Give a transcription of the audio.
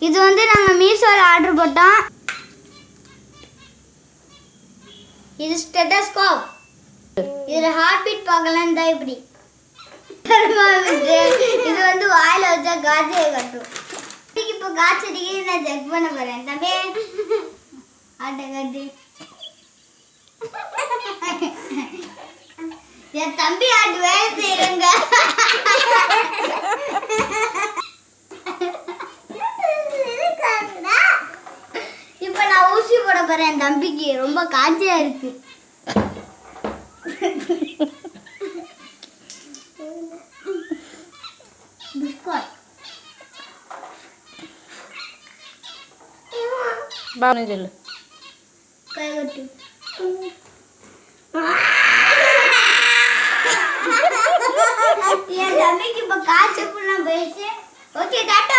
இது வந்து நாங்கள் மீஷோவில் ஆர்டர் போட்டோம். இது ஸ்டெட்டஸ்கோப். இதில் ஹார்ட் பீட் பார்க்கலாம் தான் இப்படி. இது வந்து வாயில் வச்சா காய்ச்சல் கட்டும். இப்போ காய்ச்சடிக்கு நான் செக் பண்ண போகிறேன். தம்பி ஆட்டை கட்டு. என் தம்பி ஆட்டு வேலை செய்யறங்க. இப்ப நான் ஊசி போட போறேன். என் தம்பிக்கு ரொம்ப காய்ச்சலா இருக்கு. பாவனை சொல்லு. கை கட்டு. என் தம்பிக்கு இப்ப காய்ச்சல் போயிடுச்சு. Okay tata.